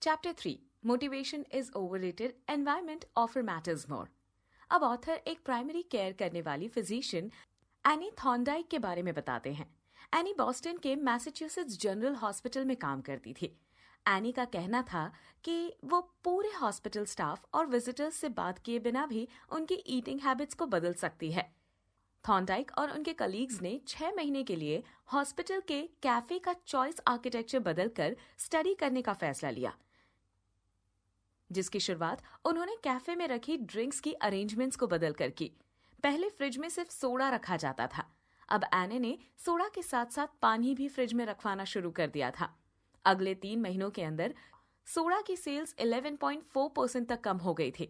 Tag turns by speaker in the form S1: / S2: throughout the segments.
S1: Chapter 3 motivation is overrated, environment offer matters more. अब author एक primary care करने वाली फिजिशियन एनी थॉर्नडाइक के बारे में बताते हैं। एनी बॉस्टन के मैसाचुसेट्स जनरल हॉस्पिटल में काम करती थी। एनी का कहना था कि वो पूरे हॉस्पिटल स्टाफ और विजिटर्स से बात किए बिना भी उनकी ईटिंग हैबिट्स को बदल सकती है। थॉर्नडाइक और उनके कलीग्स ने 6 महीने के लिए हॉस्पिटल के कैफे का चॉइस आर्किटेक्चर बदलकर स्टडी करने का फैसला लिया, जिसकी शुरुआत उन्होंने कैफे में रखी ड्रिंक्स की अरेंजमेंट्स को बदलकर की। पहले फ्रिज में सिर्फ सोडा रखा जाता था, अब एने ने सोडा के साथ साथ पानी भी फ्रिज में रखवाना शुरू कर दिया था। अगले 3 महीनों के अंदर सोडा की सेल्स 11.4% तक कम हो गई थी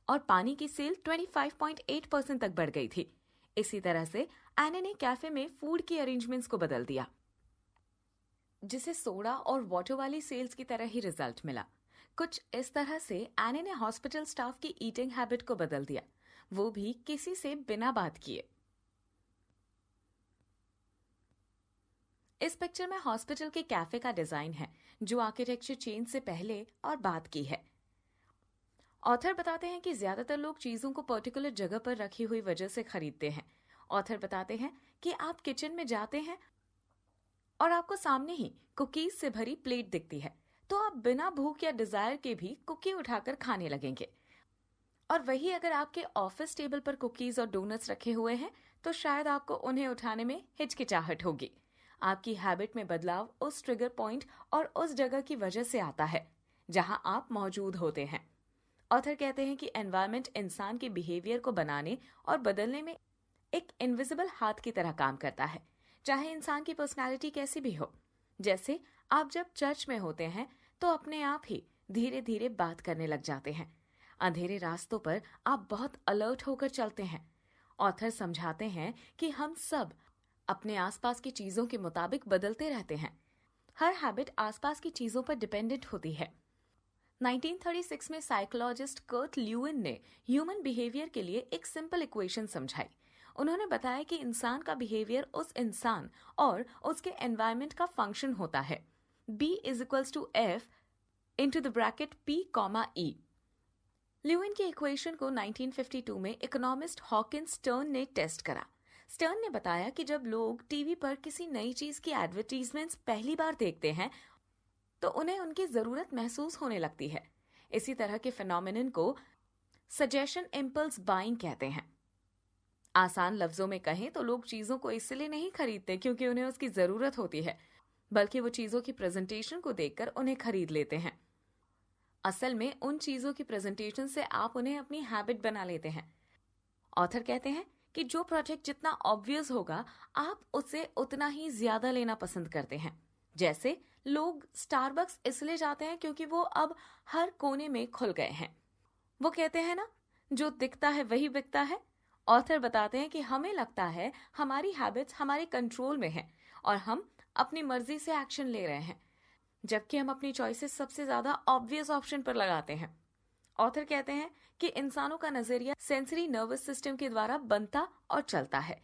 S1: और पानी की सेल 25.8% तक बढ़ गई थी। इसी तरह से एने ने कैफे में फूड की अरेंजमेंट्स को बदल दिया, जिसे सोडा और वाटर वाली सेल्स की तरह ही रिजल्ट मिला। कुछ इस तरह से एने ने हॉस्पिटल स्टाफ की ईटिंग हैबिट को बदल दिया, वो भी किसी से बिना बात किए। इस पिक्चर में हॉस्पिटल के कैफे का डिजाइन है, जो आर्किटेक्चर चेंज से पहले और बाद की है। ऑथर बताते हैं कि ज्यादातर लोग चीजों को पर्टिकुलर जगह पर रखी हुई वजह से खरीदते हैं। ऑथर बताते हैं कि आप किचन में जाते हैं और आपको सामने ही कुकीज से भरी प्लेट दिखती है, तो आप बिना भूख या डिजायर के भी कुकी उठाकर खाने लगेंगे। और वही अगर आपके ऑफिस टेबल पर कुकीज और डोनट्स रखे हुए हैं, तो शायद आपको उन्हें उठाने में हिचकिचाहट होगी। आपकी हैबिट में बदलाव उस ट्रिगर पॉइंट और उस जगह की वजह से आता है जहां आप मौजूद होते हैं। ऑथर कहते हैं कि एनवायरनमेंट इंसान के बिहेवियर को बनाने और बदलने में एक इनविजिबल हाथ की तरह काम करता है, चाहे इंसान की पर्सनालिटी कैसी भी हो। जैसे आप जब चर्च में होते हैं तो अपने आप ही धीरे धीरे बात करने लग जाते हैं। अंधेरे रास्तों पर आप बहुत अलर्ट होकर चलते हैं। ऑथर समझाते हैं कि हम सब अपने आसपास की चीजों के मुताबिक बदलते रहते हैं। हर हैबिट आसपास की चीजों पर डिपेंडेंट होती है। 1936 में साइकोलॉजिस्ट कर्ट ल्यूइन ने ह्यूमन बिहेवियर के लिए एक सिंपल इक्वेशन समझाई। उन्होंने बताया कि इंसान का बिहेवियर उस इंसान और उसके एनवायरनमेंट का फंक्शन होता है। B is equals to F into the bracket P, E। ल्यूइन की इक्वेशन को 1952 में इकोनॉमिस्ट हॉकिंस स्टर्न ने टेस्ट करा। स्टर्न ने बताया कि जब लोग टीवी पर किसी नई चीज की एडवर्टीजमेंट्स पहली बार देखते हैं तो उन्हें उनकी जरूरत महसूस होने लगती है। इसी तरह के फिनोमिनन को सजेशन इम्पल्स बाइंग कहते हैं। आसान लफ्जों में कहें तो लोग चीजों को इसलिए नहीं खरीदते क्योंकि उन्हें उसकी जरूरत होती है, बल्कि वो चीजों की प्रेजेंटेशन को देखकर उन्हें खरीद लेते हैं। असल में उन चीजों की प्रेजेंटेशन से आप उन्हें अपनी हैबिट बना लेते हैं। ऑथर कहते हैं कि जो प्रोडक्ट जितना ऑब्वियस होगा, आप उसे उतना ही ज्यादा लेना पसंद करते हैं। जैसे लोग स्टारबक्स इसलिए जाते हैं क्योंकि वो अब हर कोने में खुल गए हैं। वो कहते हैं ना, जो दिखता है वही बिकता है। ऑथर बताते हैं कि हमें लगता है हमारी हैबिट्स हमारे कंट्रोल में हैं और हम अपनी मर्जी से एक्शन ले रहे हैं, जबकि हम अपनी चॉइसेस सबसे ज्यादा ऑब्वियस ऑप्शन पर लगाते हैं। ऑथर कहते हैं कि इंसानों का नजरिया सेंसरी नर्वस सिस्टम के द्वारा बनता और चलता है।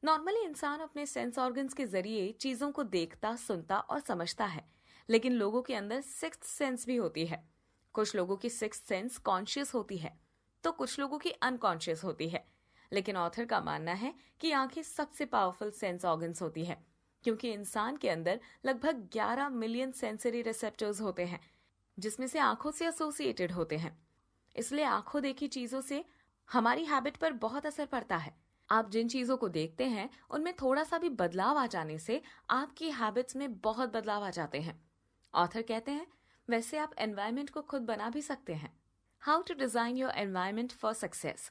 S1: नॉर्मली इंसान अपने सेंस ऑर्गन्स के जरिए चीजों को देखता, सुनता और समझता है, लेकिन लोगों के अंदर सिक्स्थ सेंस भी होती है। कुछ लोगों की सिक्स्थ सेंस कॉन्शियस होती है तो कुछ लोगों की अनकॉन्शियस होती है। लेकिन ऑथर का मानना है कि आंखें सबसे पावरफुल सेंस ऑर्गन्स होती है, क्योंकि इंसान के अंदर लगभग 11 मिलियन सेंसरी रिसेप्टर्स होते हैं, जिसमें से आंखों से एसोसिएटेड होते हैं। इसलिए आंखों देखी चीजों से हमारी हैबिट पर बहुत असर पड़ता है। आप जिन चीजों को देखते हैं उनमें थोड़ा सा भी बदलाव आ जाने से आपकी हैबिट्स में बहुत बदलाव आ जाते हैं। ऑथर कहते हैं, वैसे आप एनवायरनमेंट को खुद बना भी सकते हैं। How to design your environment for success.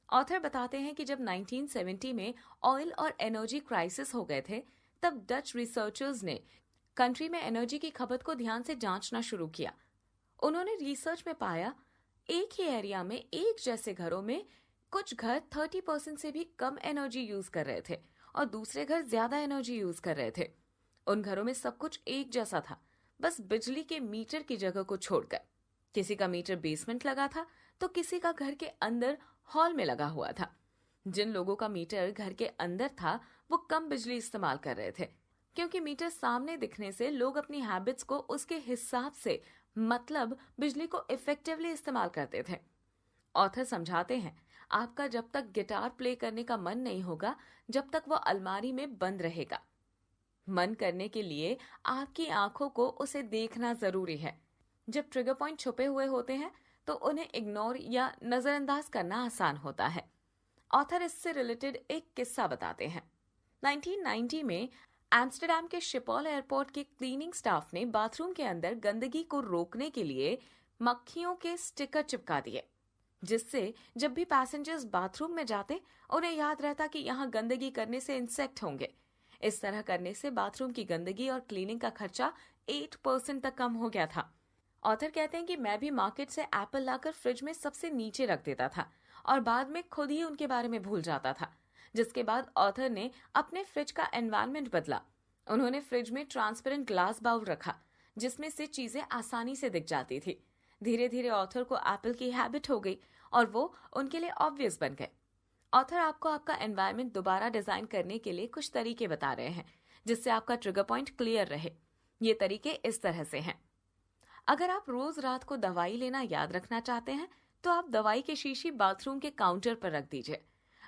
S1: Author बताते हैं कि जब 1970 में ऑयल और एनर्जी क्राइसिस हो गए थे, तब डच रिसर्चर्स ने कंट्री में एनर्जी की खपत को ध्यान से जांचना शुरू किया। उन्होंने रिसर्च में पाया, एक ही एरिया में एक जैसे घरों में कुछ घर 30% से भी कम एनर्जी यूज कर रहे थे और दूसरे घर ज्यादा एनर्जी यूज कर रहे थे। उन घरों में सब कुछ एक जैसा था, बस बिजली के मीटर की जगह को छोड़कर। किसी का मीटर बेसमेंट लगा था तो किसी का घर के अंदर हॉल में लगा हुआ था। जिन लोगों का मीटर घर के अंदर था वो कम बिजली इस्तेमाल कर रहे थे, क्योंकि मीटर सामने दिखने से लोग अपनी हैबिट्स को उसके हिसाब से मतलब बिजली को इफेक्टिवली इस्तेमाल करते थे। ऑथर समझाते हैं, आपका जब तक गिटार प्ले करने का मन नहीं होगा, जब तक वो अलमारी में बंद रहेगा। मन करने के लिए आपकी आंखों को उसे देखना जरूरी है। जब ट्रिगर पॉइंट छुपे हुए होते हैं तो उन्हें इग्नोर या नजरअंदाज करना आसान होता है। ऑथर इससे रिलेटेड एक किस्सा बताते हैं। 1990 में एम्स्टर्डम के शिपॉल एयरपोर्ट के क्लीनिंग स्टाफ ने बाथरूम के अंदर गंदगी को रोकने के लिए मक्खियों के स्टिकर चिपका दिए, जिससे जब भी पैसेंजर्स बाथरूम में जाते उन्हें याद रहता कि यहाँ गंदगी करने से इंसेक्ट होंगे। इस तरह करने से बाथरूम की गंदगी और क्लीनिंग का खर्चा 8% तक कम हो गया था। ऑथर कहते हैं कि मैं भी मार्केट से एप्पल लाकर फ्रिज में सबसे नीचे रख देता था और बाद में खुद ही उनके बारे में भूल जाता था, जिसके बाद ऑथर ने अपने फ्रिज का एनवायरनमेंट बदला। उन्होंने फ्रिज में ट्रांसपेरेंट ग्लास बाउल रखा, जिसमें से चीजें आसानी से दिख जाती थी। धीरे धीरे ऑथर को एप्पल की हैबिट हो गई और वो उनके लिए ऑब्वियस बन गए। ऑथर आपको आपका एनवायरनमेंट दोबारा डिजाइन करने के लिए कुछ तरीके बता रहे हैं, जिससे आपका ट्रिगर पॉइंट क्लियर रहे। ये तरीके इस तरह से हैं। अगर आप रोज रात को दवाई लेना याद रखना चाहते हैं तो आप दवाई की शीशी बाथरूम के काउंटर पर रख दीजिए।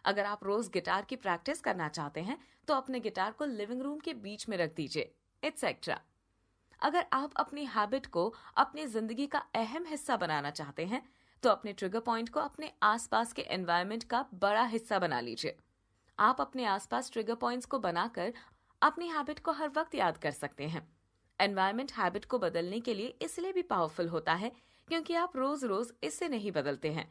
S1: अगर आप रोज गिटार की प्रैक्टिस करना चाहते हैं तो अपने गिटार को लिविंग रूम के बीच में रख दीजिए, एटसेट्रा। अगर आप अपनी हैबिट को अपनी जिंदगी का अहम हिस्सा बनाना चाहते हैं तो अपने ट्रिगर पॉइंट को अपने आसपास के एनवायरनमेंट का बड़ा हिस्सा बना लीजिए। आप अपने आसपास ट्रिगर पॉइंट्स को बनाकर अपनी हैबिट को हर वक्त याद कर सकते हैं। एनवायरनमेंट हैबिट को बदलने के लिए इसलिए भी पावरफुल होता है क्योंकि आप रोज रोज इससे नहीं बदलते हैं,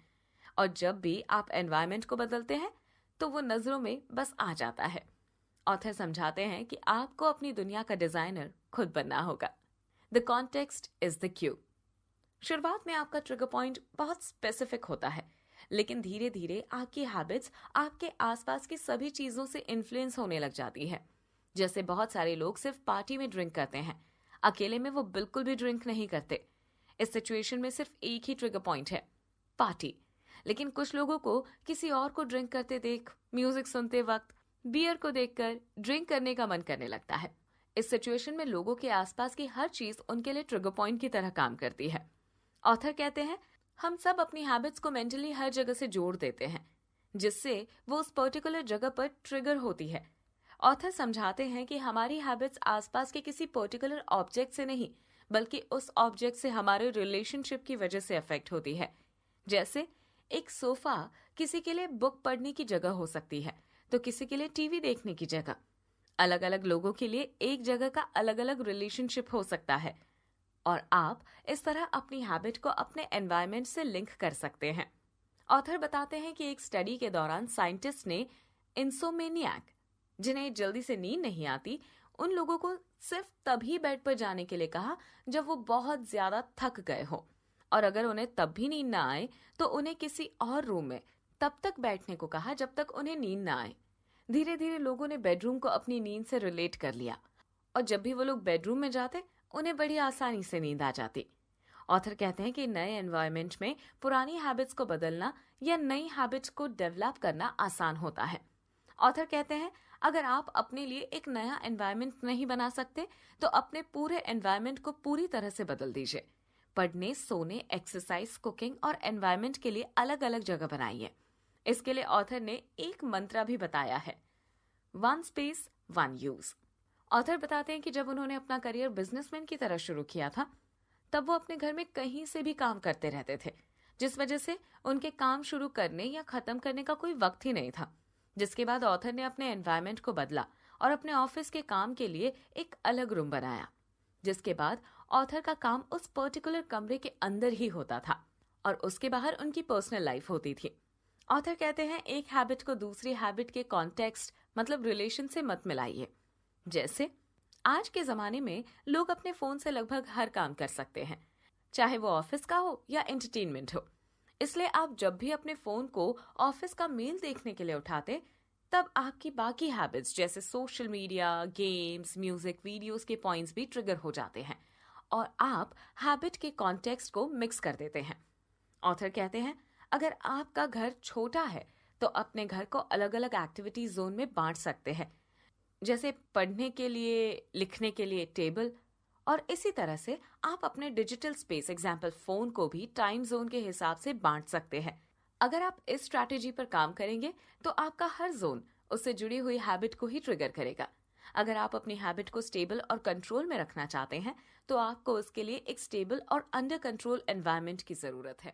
S1: और जब भी आप एनवायरनमेंट को बदलते हैं तो वो नजरों में बस आ जाता है। ऑथर समझाते हैं कि आपको अपनी दुनिया का डिजाइनर खुद बनना होगा। The context is the Q. शुरुआत में आपका ट्रिगर पॉइंट बहुत स्पेसिफिक होता है, लेकिन धीरे धीरे आपकी हैबिट्स आपके आसपास की सभी चीजों से इन्फ्लुएंस होने लग जाती है। जैसे बहुत सारे लोग सिर्फ पार्टी में ड्रिंक करते हैं, अकेले में वो बिल्कुल भी ड्रिंक नहीं करते। इस सिचुएशन में सिर्फ एक ही ट्रिगर पॉइंट है, पार्टी। लेकिन कुछ लोगों को किसी और को ड्रिंक करते देख, म्यूजिक सुनते वक्त, बियर को देखकर ड्रिंक करने का मन करने लगता है। इस सिचुएशन में लोगों के आसपास की हर चीज उनके लिए ट्रिगर पॉइंट की तरह काम करती है। ऑथर कहते हैं, हम सब अपनी हैबिट्स को मेंटली हर जगह से जोड़ देते हैं, जिससे वो उस पर्टिकुलर जगह पर ट्रिगर होती है। ऑथर समझाते हैं कि हमारी हैबिट्स आसपास के किसी पर्टिकुलर ऑब्जेक्ट से नहीं, बल्कि उस ऑब्जेक्ट से हमारे रिलेशनशिप की वजह से अफेक्ट होती है। जैसे एक सोफा किसी के लिए बुक पढ़ने की जगह हो सकती है तो किसी के लिए टीवी देखने की जगह। अलग अलग लोगों के लिए एक जगह का अलग अलग रिलेशनशिप हो सकता है, और आप इस तरह अपनी हैबिट को अपने एनवायरनमेंट से लिंक कर सकते हैं। ऑथर बताते हैं कि एक स्टडी के दौरान साइंटिस्ट ने इंसोमेनियाक, जिन्हें जल्दी से नींद नहीं आती, उन लोगों को सिर्फ तभी बेड पर जाने के लिए कहा जब वो बहुत ज्यादा थक गए हो, और अगर उन्हें तब भी नींद ना आए तो उन्हें किसी और रूम में तब तक बैठने को कहा जब तक उन्हें नींद ना आए। धीरे धीरे लोगों ने बेडरूम को अपनी नींद से रिलेट कर लिया, और जब भी वो लोग बेडरूम में जाते उन्हें बड़ी आसानी से नींद आ जाती। ऑथर कहते हैं कि नए एनवायरनमेंट में पुरानी हैबिट्स को बदलना या नई हैबिट्स को डेवलप करना आसान होता है। ऑथर कहते हैं, अगर आप अपने लिए एक नया एनवायरनमेंट नहीं बना सकते तो अपने पूरे एनवायरनमेंट को पूरी तरह से बदल दीजिए। पढ़ने, सोने, एक्सरसाइज, कुकिंग और एनवायरनमेंट के लिए अलग अलग जगह बनाइए। इसके लिए ऑथर ने एक मंत्र भी बताया है, 1 स्पेस 1 यूज। ऑथर बताते हैं कि जब उन्होंने अपना करियर बिजनेसमैन की तरह शुरू किया था तब वो अपने घर में कहीं से भी काम करते रहते थे, जिस वजह से उनके काम शुरू करने या खत्म करने का कोई वक्त ही नहीं था। जिसके बाद ऑथर ने अपने एनवायरनमेंट को बदला और अपने ऑफिस के काम के लिए एक अलग रूम बनाया, जिसके बाद ऑथर का काम उस पर्टिकुलर कमरे के अंदर ही होता था और उसके बाहर उनकी पर्सनल लाइफ होती थी। ऑथर कहते हैं, एक हैबिट को दूसरी हैबिट के कॉन्टेक्स्ट मतलब रिलेशन से मत मिलाइए। जैसे आज के जमाने में लोग अपने फोन से लगभग हर काम कर सकते हैं, चाहे वो ऑफिस का हो या एंटरटेनमेंट हो। इसलिए आप जब भी अपने फोन को ऑफिस का मेल देखने के लिए उठाते तब आपकी बाकी हैबिट्स जैसे social media, games, music, videos के पॉइंट्स भी ट्रिगर हो जाते हैं और आप हैबिट के कॉन्टेक्स्ट को मिक्स कर देते हैं। ऑथर कहते हैं, अगर आपका घर छोटा है तो अपने घर को अलग अलग एक्टिविटी जोन में बांट सकते हैं, जैसे पढ़ने के लिए, लिखने के लिए टेबल, और इसी तरह से आप अपने डिजिटल स्पेस एग्जाम्पल फोन को भी टाइम जोन के हिसाब से बांट सकते हैं। अगर आप इस स्ट्रैटेजी पर काम करेंगे तो आपका हर जोन उससे जुड़ी हुई हैबिट को ही ट्रिगर करेगा। अगर आप अपनी हैबिट को स्टेबल और कंट्रोल में रखना चाहते हैं तो आपको उसके लिए एक स्टेबल और अंडर कंट्रोल एनवायरनमेंट की जरूरत है।